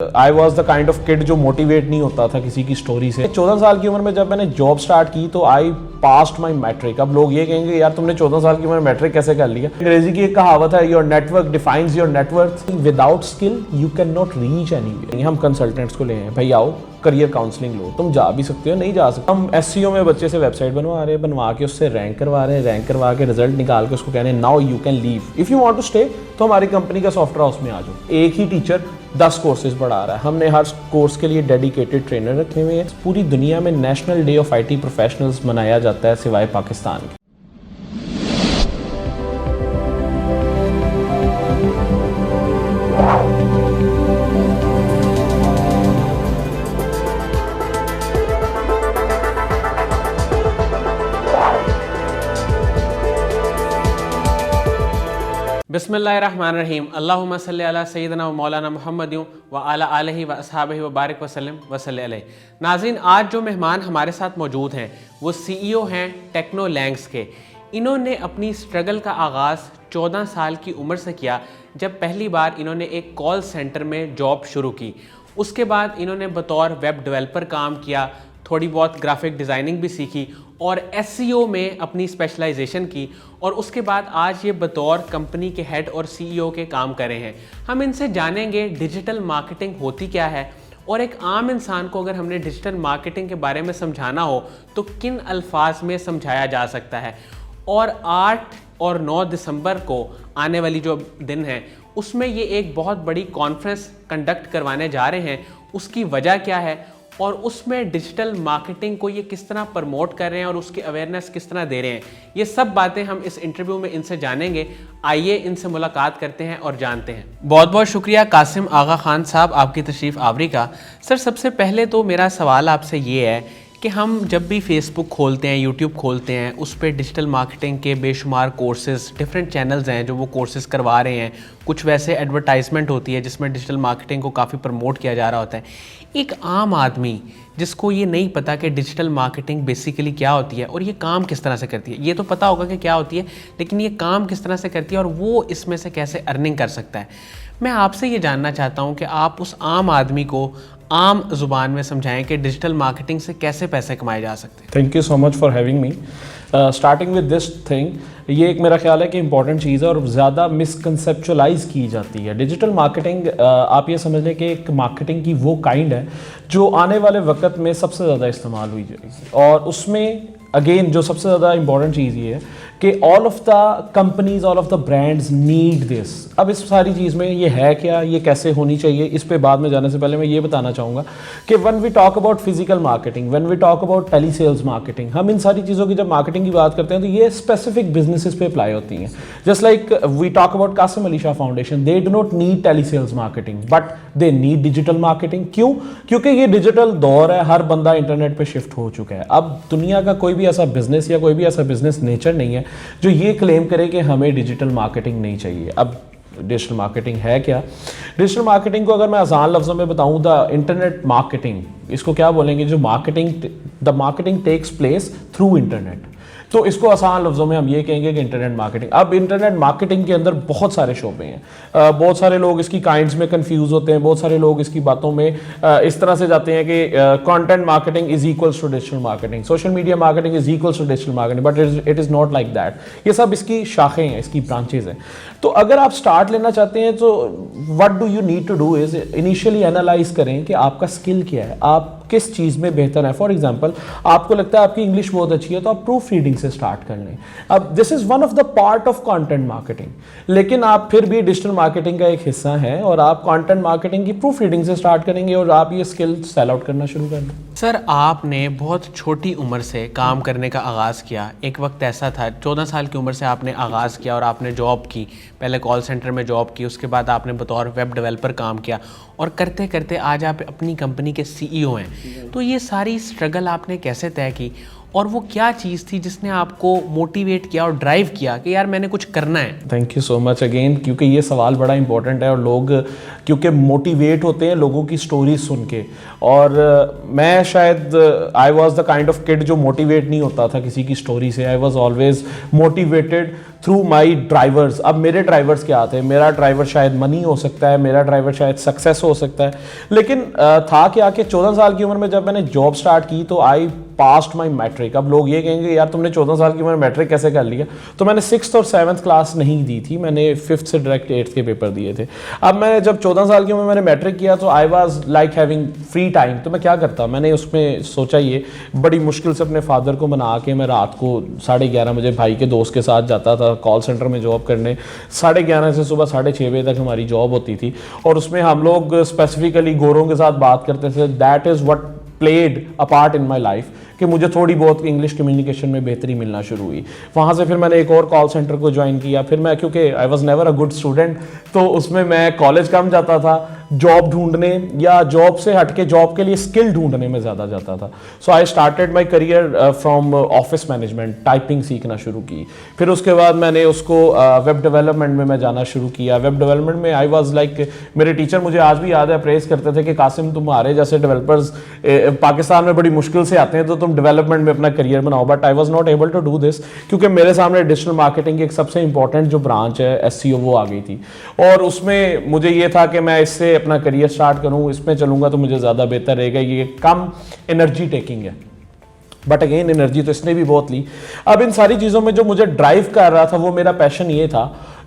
I was the kind of kid जो motivate नहीं होता था किसी की स्टोरी से। 14 साल की उम्र में जब मैंने जॉब स्टार्ट की तो आई पास्ट माई मैट्रिक। अब लोग ये कहेंगे यार तुमने 14 साल की उम्र में मैट्रिक कैसे कर लिया। अंग्रेजी की एक कहावत है, your network defines your net worth, without skill you can not reach anywhere. हम कंसल्टेंट्स को ले हैं, भाई आओ करियर काउंसलिंग लो, तुम जा भी सकते हो नहीं जा सकते। हम एसईओ में बच्चे से वेबसाइट बनवा रहे हैं, बनवा के उससे रैंक करवा रहे हैं, रैंक करवा के रिजल्ट निकाल के उसको कह रहे हैं now you can leave if you want to stay, तो हमारी कंपनी का सॉफ्टवेयर हाउस में आ जाओ। एक ही टीचर 10 कोर्सेज पढ़ा रहा है, हमने हर कोर्स के लिए डेडिकेटेड ट्रेनर रखे हुए हैं। पूरी दुनिया में national day of IT professionals मनाया जाता है सिवाय पाकिस्तान के। बिस्मिल्लाहिर्रहमानिर्रहीम। अल्लाहुम्मा सल्ली अला सय्यिदना व मौलाना मुहम्मद व अला आलिहि व अस्हाबिहि व बारिक वसल्लम वसल्लि अलैहि। नाज़रीन, आज जो मेहमान हमारे साथ मौजूद हैं वो सीईओ हैं टेक्नो लैंग्स के। इन्होंने अपनी स्ट्रगल का आगाज़ 14 साल की उम्र से किया, जब पहली बार इन्होंने एक कॉल सेंटर में जॉब शुरू की। उसके बाद इन्होंने बतौर वेब डेवलपर काम किया, थोड़ी बहुत ग्राफिक डिज़ाइनिंग भी सीखी और एसईओ में अपनी स्पेशलाइजेशन की, और उसके बाद आज ये बतौर कंपनी के हेड और सीईओ के काम कर रहे हैं। हम इनसे जानेंगे डिजिटल मार्केटिंग होती क्या है, और एक आम इंसान को अगर हमने डिजिटल मार्केटिंग के बारे में समझाना हो तो किन अल्फाज में समझाया जा सकता है। और 8 और 9 दिसंबर को आने वाली जो दिन है उसमें ये एक बहुत बड़ी कॉन्फ्रेंस कंडक्ट करवाने जा रहे हैं, उसकी वजह क्या है और उसमें डिजिटल मार्केटिंग को ये किस तरह प्रमोट कर रहे हैं और उसकी अवेयरनेस किस तरह दे रहे हैं, ये सब बातें हम इस इंटरव्यू में इनसे जानेंगे। आइए इनसे मुलाकात करते हैं और जानते हैं। बहुत बहुत शुक्रिया कासिम आगा खान साहब आपकी तशरीफ़ आवरी का। सर, सबसे पहले तो मेरा सवाल आपसे ये है कि हम जब भी फेसबुक खोलते हैं, यूट्यूब खोलते हैं, उस पर डिजिटल मार्केटिंग के बेशुमार कोर्सेज़, डिफरेंट चैनल्स हैं जो वो कोर्सेज़ करवा रहे हैं। कुछ वैसे एडवर्टाइजमेंट होती है जिसमें डिजिटल मार्केटिंग को काफ़ी प्रमोट किया जा रहा होता है। एक आम आदमी जिसको ये नहीं पता कि डिजिटल मार्केटिंग बेसिकली क्या होती है और ये काम किस तरह से करती है, ये तो पता होगा कि क्या होती है, लेकिन ये काम किस तरह से करती है और वो इसमें से कैसे अर्निंग कर सकता है, मैं आपसे ये जानना चाहता हूँ कि आप उस आम आदमी को आम ज़ुबान में समझाएं कि डिजिटल मार्केटिंग से कैसे पैसे कमाए जा सकते हैं। Thank you so much for having me. Starting with this thing, ये एक मेरा ख्याल है कि इंपॉर्टेंट चीज़ है और ज़्यादा मिसकंसेप्चुलाइज की जाती है। डिजिटल मार्केटिंग आप ये समझ लें कि एक मार्केटिंग की वो काइंड है जो आने वाले वक्त में सबसे ज़्यादा इस्तेमाल हुई जाएगी, और उसमें अगेन जो सबसे ज़्यादा इंपॉर्टेंट चीज़ ये है कि all of the companies, all of the brands need this. अब इस सारी चीज़ में ये है क्या, ये कैसे होनी चाहिए, इस पे बाद में जाने से पहले मैं ये बताना चाहूँगा कि when we talk about physical marketing, when we talk about tele sales marketing, हम इन सारी चीज़ों की जब मार्केटिंग की बात करते हैं तो ये स्पेसिफिक बिजनेसेस पे अप्लाई होती हैं। Just like we talk about Qasim Ali Shah foundation, they do not need tele sales marketing but they need digital marketing. क्यों? क्योंकि ये डिजिटल दौर है, हर बंदा इंटरनेट पे शिफ्ट हो चुका है। अब दुनिया का कोई भी ऐसा बिजनेस या कोई भी ऐसा बिजनेस नेचर नहीं है जो ये क्लेम करे कि हमें डिजिटल मार्केटिंग नहीं चाहिए। अब डिजिटल मार्केटिंग है क्या? डिजिटल मार्केटिंग को अगर मैं आसान लफ्ज़ों में बताऊं, द इंटरनेट मार्केटिंग, इसको क्या बोलेंगे, जो marketing, the marketing takes place through internet. तो इसको आसान लफ्ज़ों में हम ये कहेंगे कि इंटरनेट मार्केटिंग। अब इंटरनेट मार्केटिंग के अंदर बहुत सारे शोबे हैं, बहुत सारे लोग इसकी काइंड्स में कंफ्यूज होते हैं, बहुत सारे लोग इसकी बातों में इस तरह से जाते हैं कि content marketing is equals to digital marketing, social media marketing is equals to digital marketing, but it is not like that. ये सब इसकी शाखें हैं, इसकी ब्रांचेज हैं। तो अगर आप स्टार्ट लेना चाहते हैं तो what do you need to do is initially analyse करें कि आपका स्किल क्या है, आप किस चीज़ में बेहतर है। फॉर एग्जांपल, आपको लगता है आपकी इंग्लिश बहुत अच्छी है तो आप प्रूफ रीडिंग से स्टार्ट कर लें। अब this is one of the part of content marketing, लेकिन आप फिर भी डिजिटल मार्केटिंग का एक हिस्सा है और आप कंटेंट मार्केटिंग की प्रूफ रीडिंग से स्टार्ट करेंगे और आप ये स्किल सेल आउट करना शुरू कर दें। सर, आपने बहुत छोटी उम्र से काम करने का आगाज़ किया। एक वक्त ऐसा था 14 साल की उम्र से आपने आगाज़ किया और आपने जॉब की, पहले कॉल सेंटर में जॉब की, उसके बाद आपने बतौर वेब डेवलपर काम किया और करते करते आज आप अपनी कंपनी के सीईओ हैं। तो ये सारी स्ट्रगल आपने कैसे तय की और वो क्या चीज़ थी जिसने आपको मोटिवेट किया और ड्राइव किया कि यार मैंने कुछ करना है? Thank you so much again, क्योंकि ये सवाल बड़ा इंपॉर्टेंट है और लोग क्योंकि मोटिवेट होते हैं लोगों की स्टोरी सुन के, और मैं शायद I was the kind of kid जो मोटिवेट नहीं होता था किसी की स्टोरी से। I was always motivated through my drivers. अब मेरे ड्राइवर्स क्या थे, मेरा ड्राइवर शायद मनी हो सकता है, मेरा ड्राइवर शायद सक्सेस हो सकता है, लेकिन था क्या कि 14 साल की उम्र में जब मैंने जॉब स्टार्ट की तो आई पास्ट माई मैट्रिक। अब लोग ये कहेंगे यार तुमने 14 साल की उम्र में मैट्रिक कैसे कर लिया, तो मैंने 6th और 7th क्लास नहीं दी थी, मैंने 5th से डायरेक्ट 8th के पेपर दिए थे। अब मैंने जब 14 साल की उम्र में मैंने मैट्रिक किया तो I was like having free time, तो मैं क्या करता, मैंने उसमें सोचा ये बड़ी मुश्किल से अपने फादर को मना के मैं रात को 11:30 बजे भाई के दोस्त के साथ जाता था कॉल सेंटर में जॉब करने। 11:30 से सुबह 6:30 बजे तक हमारी जॉब होती थी और उसमें हम लोग स्पेसिफिकली गोरों के साथ बात करते थे। That is what played a part in my life कि मुझे थोड़ी बहुत इंग्लिश कम्युनिकेशन में बेहतरी मिलना शुरू हुई। वहाँ से फिर मैंने एक और कॉल सेंटर को ज्वाइन किया। फिर मैं, क्योंकि I was never a good student, तो उसमें मैं कॉलेज कम जाता था, जॉब ढूंढने या जॉब से हटके जॉब के लिए स्किल ढूंढने में ज़्यादा जाता था। So I started my career from office management, typing सीखना शुरू की। फिर उसके बाद मैंने उसको वेब डेवलपमेंट में मैं जाना शुरू किया। वेब डेवलपमेंट में आई वॉज लाइक, मेरे टीचर मुझे आज भी याद है प्रेस करते थे कि कासिम तुम्हारे जैसे डेवलपर्स पाकिस्तान में बड़ी मुश्किल से आते हैं, तो तुम डेवलपमेंट में अपना करियर बनाओ। But I was not able to do this क्योंकि मेरे सामने डिजिटल मार्केटिंग की एक सबसे इंपॉर्टेंट जो ब्रांच है SEO वो आ गई थी और उसमें मुझे ये था कि मैं इससे अपना करियर स्टार्ट करूँ, इसमें चलूँगा तो मुझे ज़्यादा बेहतर रहेगा। ये कम एनर्जी टेकिंग है, बट अगेन एनर्जी तो इसने भी बहुत ली। अब इन सारी चीज़ों में जो मुझे ड्राइव कर रहा था वो मेरा पैशन ये था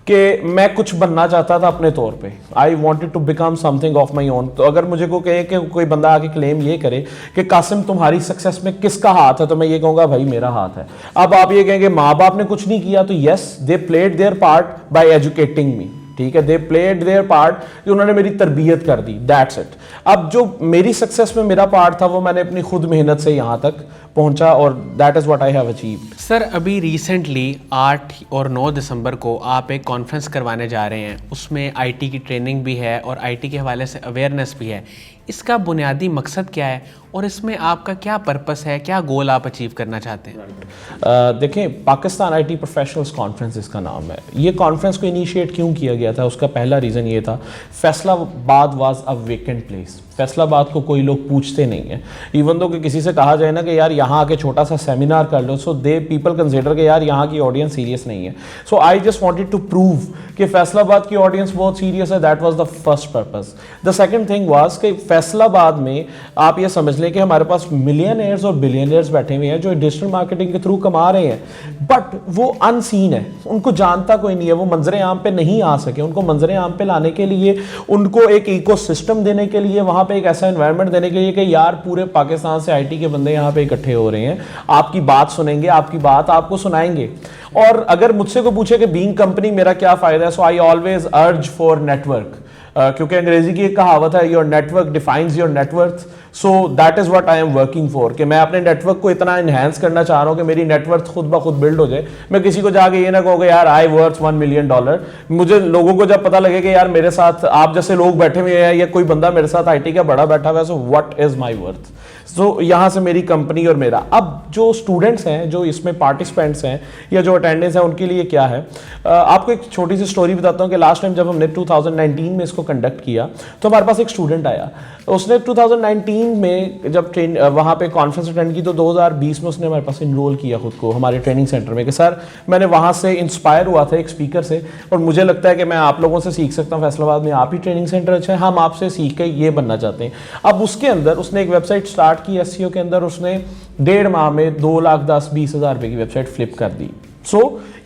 कि मैं कुछ बनना चाहता था अपने तौर पे। I wanted to become something of my own. तो अगर मुझे को कहे कि कोई बंदा आके क्लेम ये करे कि कासिम तुम्हारी सक्सेस में किसका हाथ है, तो मैं ये कहूँगा भाई मेरा हाथ है। अब आप ये कहेंगे माँ बाप ने कुछ नहीं किया, तो yes they played their part by educating me, ठीक है, दे प्लेड देयर पार्ट, उन्होंने मेरी तरबियत कर दी, दैट्स इट। अब जो मेरी सक्सेस में मेरा पार्ट था वो मैंने अपनी खुद मेहनत से यहाँ तक पहुंचा और that is what I have achieved. Sir अभी रिसेंटली 8 और 9 दिसंबर को आप एक कॉन्फ्रेंस करवाने जा रहे हैं, उसमें आईटी की ट्रेनिंग भी है और आईटी के हवाले से अवेयरनेस भी है। इसका बुनियादी मकसद क्या है और इसमें आपका क्या पर्पस है, क्या गोल आप अचीव करना चाहते हैं? देखें, पाकिस्तान आईटी प्रोफेशनल्स कॉन्फ्रेंस इसका नाम है। ये कॉन्फ्रेंस को इनिशिएट क्यों किया गया था, उसका पहला रीज़न ये था, Faisalabad was a vacant place. Faisalabad को कोई लोग पूछते नहीं है। इवन दो कि किसी से कहा जाए ना कि यार यहाँ आके छोटा सा सेमिनार कर लो, सो दे पीपल कंसिडर कि यार यहाँ की ऑडियंस सीरियस नहीं है। So I just wanted to prove कि फैसलाबाद की ऑडियंस बहुत सीरियस है। That was the first purpose. The second thing was कि फैसलाबाद में आप ये समझ लें कि हमारे पास मिलियनियर्स और बिलियनियर्स बैठे हुए हैं जो डिजिटल मार्केटिंग के थ्रू कमा रहे हैं, बट वो अनसीन है, उनको जानता कोई नहीं है, वो मंजरे आम पे नहीं आ सके। उनको मंजरे आम पे लाने के लिए, उनको एक इकोसिस्टम देने के लिए, वहाँ पे एक ऐसा एनवायरनमेंट देने के लिए कि यार पूरे पाकिस्तान से आईटी के बंदे यहाँ पे इकट्ठे हो रहे हैं, आपकी बात सुनेंगे, आपकी बात आपको सुनाएंगे। और अगर मुझसे को पूछे कि बीइंग कंपनी मेरा क्या फ़ायदा है, so I always urge for network, क्योंकि अंग्रेजी की एक कहावत है, your network defines your net worth. So that is what I am working for, कि मैं अपने नेटवर्क को इतना इन्हेंस करना चाह रहा हूँ कि मेरी नेटवर्थ खुद ब खुद बिल्ड हो जाए। मैं किसी को जाके ये ना कहूँगा यार आई वर्थ $1 मिलियन। मुझे लोगों को जब पता लगे कि यार मेरे साथ आप जैसे लोग बैठे हुए हैं या कोई बंदा मेरे साथ आईटी का बड़ा बैठा हुआ है, so what is my worth. So यहाँ से मेरी कंपनी और मेरा। अब जो स्टूडेंट्स हैं, जो इसमें पार्टिसिपेंट्स हैं या जो अटेंडेंस है, उनके लिए क्या है, आपको एक छोटी सी स्टोरी बताता हूँ कि लास्ट टाइम जब हमने 2019 में इसको कंडक्ट किया तो हमारे पास एक स्टूडेंट आया। उसने 2019 में जब वहाँ पे कॉन्फ्रेंस अटेंड की तो 2020 में उसने हमारे पास इनरोल किया खुद को हमारे ट्रेनिंग सेंटर में कि सर मैंने वहाँ से इंस्पायर हुआ था एक स्पीकर से और मुझे लगता है कि मैं आप लोगों से सीख सकता हूँ, फैसलाबाद में आप ही ट्रेनिंग सेंटर अच्छा है, हम आपसे सीख के ये बनना चाहते हैं। अब उसके अंदर उसने एक वेबसाइट स्टार्ट की SEO के अंदर, उसने 1.5 माह में 2,10,20,000 रुपये की वेबसाइट फ्लिप कर दी।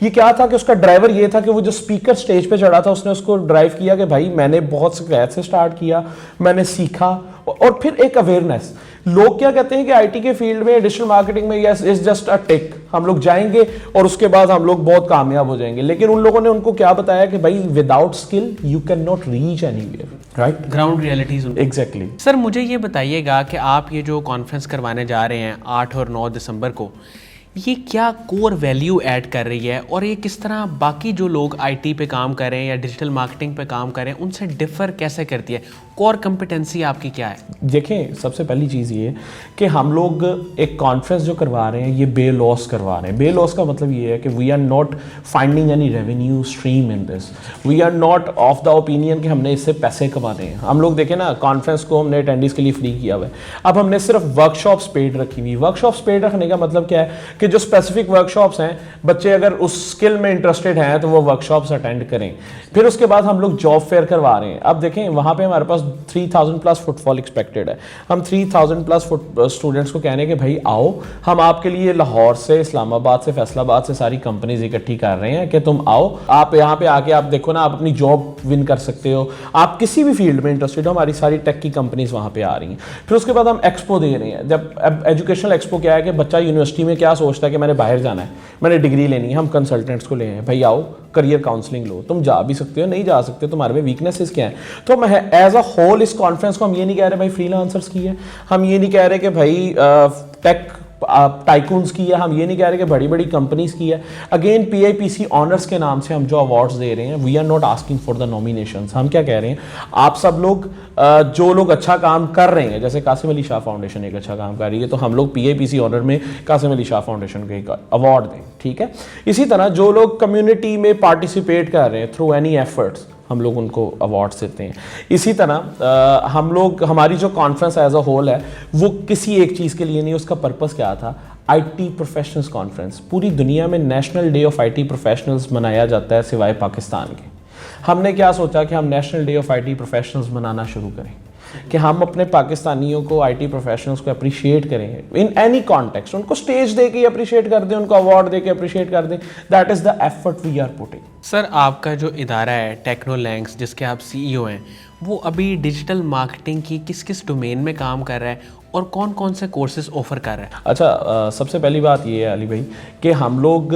ये क्या था कि उसका ड्राइवर ये था कि वो जो स्पीकर स्टेज पे चढ़ा था उसने उसको ड्राइव किया कि भाई मैंने बहुत शिकायत से स्टार्ट किया, मैंने सीखा। और फिर एक अवेयरनेस, लोग क्या कहते हैं कि आईटी के फील्ड में, डिजिटल मार्केटिंग में, yes is just a take, हम लोग जाएंगे और उसके बाद हम लोग बहुत कामयाब हो जाएंगे। लेकिन उन लोगों ने उनको क्या बताया कि भाई without skill you can not reach anywhere, right? Ground realities. Exactly. Sir मुझे ये बताइएगा कि आप ये जो कॉन्फ्रेंस करवाने जा रहे हैं 8 और 9 दिसंबर को, ये क्या कोर वैल्यू ऐड कर रही है और ये किस तरह बाकी जो लोग आईटी पे काम कर रहे हैं या डिजिटल मार्केटिंग पे काम कर रहे हैं उनसे डिफ़र कैसे करती है? कोर कंपिटेंसी आपकी क्या है? देखें, सबसे पहली चीज़ ये है कि हम लोग एक कॉन्फ्रेंस जो करवा रहे हैं ये बे लॉस करवा रहे हैं। बे लॉस का मतलब ये है कि we are not finding any revenue stream in this, we are not of the opinion कि हमने इससे पैसे कमाने हैं। हम लोग देखें ना, कॉन्फ्रेंस को हमने अटेंडीज के लिए फ्री किया हुआ है, अब हमने सिर्फ वर्कशॉप्स पेड रखी हुई। वर्कशॉप्स पेड रखने का मतलब क्या है कि जो स्पेसिफिक वर्कशॉप्स हैं, बच्चे अगर उस स्किल में इंटरेस्टेड हैं तो वो वर्कशॉप्स अटेंड करें। फिर उसके बाद हम लोग जॉब फेयर करवा रहे हैं। अब देखें, वहाँ पे हमारे पास 3000 प्लस फुटफॉल एक्सपेक्टेड है। हम 3000 प्लस स्टूडेंट्स को कहने कि भाई आओ, हम आपके लिए लाहौर से, इस्लामाबाद से, फैसलाबाद से सारी कंपनीज इकट्ठी कर रहे हैं कि तुम आओ, आप यहाँ पे आके आप देखो ना, आप अपनी जॉब विन कर सकते हो। आप किसी भी फील्ड में इंटरेस्टेड हो, हमारी सारी टेक की कंपनीज वहाँ पे आ रही हैं। फिर उसके बाद हम एक्सपो दे रहे हैं। जब अब एजुकेशनल एक्सपो क्या है कि बच्चा यूनिवर्सिटी में क्या सोचता है कि मैंने बाहर जाना है, मैंने डिग्री लेनी है, हम कंसल्टेंट्स को ले हैं, भाई आओ करियर काउंसलिंग लो, तुम जा भी सकते हो, नहीं जा सकते, तुम्हारे में वीकनेसेस क्या हैं। तो मैं एज अ होल इस कॉन्फ्रेंस को हम ये नहीं कह रहे भाई फ्रीलांसर्स की है, हम ये नहीं कह रहे कि भाई टेक टाइकून्स की है, हम ये नहीं कह रहे कि बड़ी बड़ी कंपनीज की है। अगेन PIPC ऑनर्स के नाम से हम जो अवार्ड्स दे रहे हैं, we are not asking for the nominations. हम क्या कह रहे हैं, आप सब लोग जो लोग अच्छा काम कर रहे हैं, जैसे कासिम अली शाह फाउंडेशन एक अच्छा काम कर रही है, तो हम लोग PIPC ऑनर में कासिम अली शाह फाउंडेशन को एक अवार्ड दें, ठीक है। इसी तरह जो लोग कम्युनिटी में पार्टिसिपेट कर रहे हैं थ्रू एनी एफर्ट्स, हम लोग उनको अवार्ड्स देते हैं। इसी तरह हम लोग, हमारी जो कॉन्फ्रेंस एज अ होल है वो किसी एक चीज़ के लिए नहीं, उसका पर्पस क्या था, IT प्रोफेशनल्स कॉन्फ्रेंस। पूरी दुनिया में national day of IT professionals मनाया जाता है सिवाय पाकिस्तान के। हमने क्या सोचा कि हम national day of IT professionals मनाना शुरू करें, कि हम अपने पाकिस्तानियों को, IT प्रोफेशनल्स को अप्रिशिएट करें इन एनी कॉन्टेक्स्ट, उनको स्टेज दे के अप्रिशिएट कर दें, उनको अवार्ड दे के अप्रिशिएट कर दें। That is the effort we are putting. Sir, आपका जो इदारा है टेक्नोलैंक्स, जिसके आप CEO हैं, वो अभी डिजिटल मार्केटिंग की किस किस डोमेन में काम कर रहा है और कौन कौन से कोर्सेज ऑफर कर रहा है? अच्छा, सबसे पहली बात ये है अली भाई कि हम लोग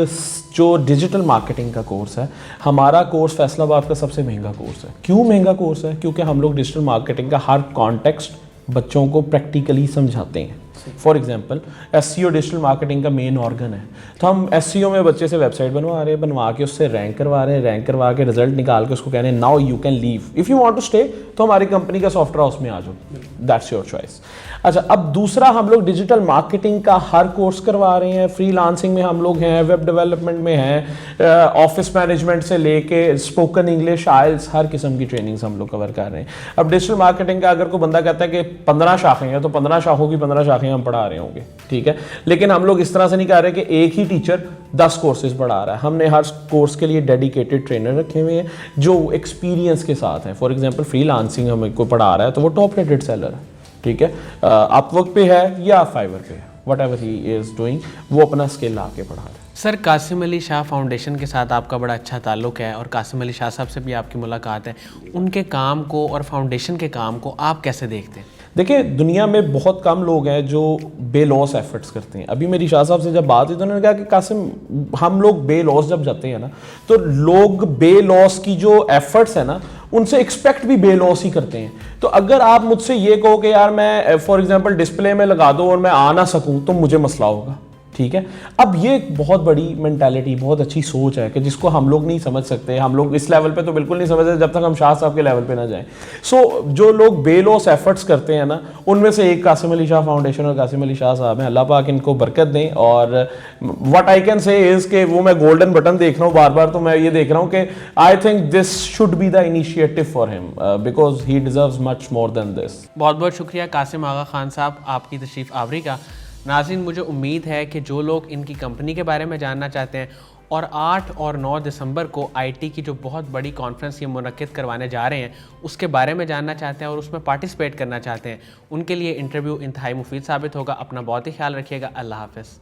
जो डिजिटल मार्केटिंग का कोर्स है, हमारा कोर्स फैसलाबाद का सबसे महंगा कोर्स है। क्यों महंगा कोर्स है? क्योंकि हम लोग डिजिटल मार्केटिंग का हर कॉन्टेक्स्ट बच्चों को प्रैक्टिकली समझाते हैं। For example, SEO digital marketing का मेन ऑर्गन है, तो हम SEO में बच्चे से वेबसाइट बनवा रहे हैं, बनवा के उससे रैंक करवा रहे हैं, रैंक करवा के रिजल्ट निकाल के उसको कह रहे हैं now you can leave, if you want to stay तो हमारी कंपनी का सॉफ्टवेयर हाउस में आ जाओ, दैट्स योर चॉइस। अच्छा, अब दूसरा, हम लोग डिजिटल मार्केटिंग का हर कोर्स करवा रहे हैं। फ्रीलांसिंग में हम लोग हैं, वेब डेवलपमेंट में हैं, ऑफिस मैनेजमेंट से लेके स्पोकन इंग्लिश, IELTS, हर किस्म की ट्रेनिंग्स हम लोग कवर कर रहे हैं। अब डिजिटल मार्केटिंग का अगर कोई बंदा कहता है कि 15 शाखें हैं, तो 15 शाखों की 15 शाखें हम पढ़ा रहे होंगे, ठीक है। लेकिन हम लोग इस तरह से नहीं कर रहे कि एक ही टीचर 10 कोर्सेज पढ़ा रहा है। हमने हर कोर्स के लिए डेडिकेटेड ट्रेनर रखे हुए हैं जो एक्सपीरियंस के साथ हैं। फॉर एग्जांपल, फ्रीलांसिंग हमें कोई पढ़ा रहा है तो वो टॉप रेटेड सेलर है, ठीक है, अपवर्क पे है या फाइवर पे है, what ever he is doing, वो अपना स्किल आके पढ़ा रहा है। सर, कासिम अली शाह फाउंडेशन के साथ आपका बड़ा अच्छा ताल्लुक़ है और कासिम अली शाह साहब से भी आपकी मुलाकात है। उनके काम को और फाउंडेशन के काम को आप कैसे देखते हैं? देखिए, दुनिया में बहुत कम लोग हैं जो बेलॉस एफर्ट्स करते हैं। अभी मेरी शाह साहब से जब बात हुई तो उन्होंने कहा कि कासिम, हम लोग बेलॉस जब जाते हैं ना, तो लोग बेलॉस की जो एफर्ट्स है ना, उनसे एक्सपेक्ट भी बेलॉस ही करते हैं। तो अगर आप मुझसे ये कहो कि यार मैं फॉर एग्जांपल डिस्प्ले में लगा दो और मैं आ ना सकूं, तो मुझे मसला होगा, ठीक है। अब ये एक बहुत बड़ी मेंटालिटी, बहुत अच्छी सोच है कि जिसको हम लोग नहीं समझ सकते। हम लोग इस लेवल पे तो बिल्कुल नहीं समझ सकते जब तक हम शाह साहब के लेवल पे ना जाएं। सो जो लोग बेलॉस एफर्ट्स करते हैं ना, उनमें से एक कासिम अली शाह फाउंडेशन और कासिम अली शाह साहब हैं। अल्लाह पाक इनको बरकत दें। और what I can say is के वो मैं गोल्डन बटन देख रहा हूँ बार बार, तो मैं ये देख रहा हूँ कि I think this should be the initiative for him because he deserves much more than this. बहुत बहुत शुक्रिया कासिम आगा खान साहब, आपकी तशरीफ़ आवरी का। नाज़रीन, मुझे उम्मीद है कि जो लोग इनकी कंपनी के बारे में जानना चाहते हैं और 8 और 9 दिसंबर को IT की जो बहुत बड़ी कॉन्फ्रेंस ये मुनक्किद करवाने जा रहे हैं उसके बारे में जानना चाहते हैं और उसमें पार्टिसिपेट करना चाहते हैं, उनके लिए इंटरव्यू इंतहाई मुफीद साबित होगा। अपना बहुत ही ख्याल रखिएगा। अल्लाह हाफ़िज़।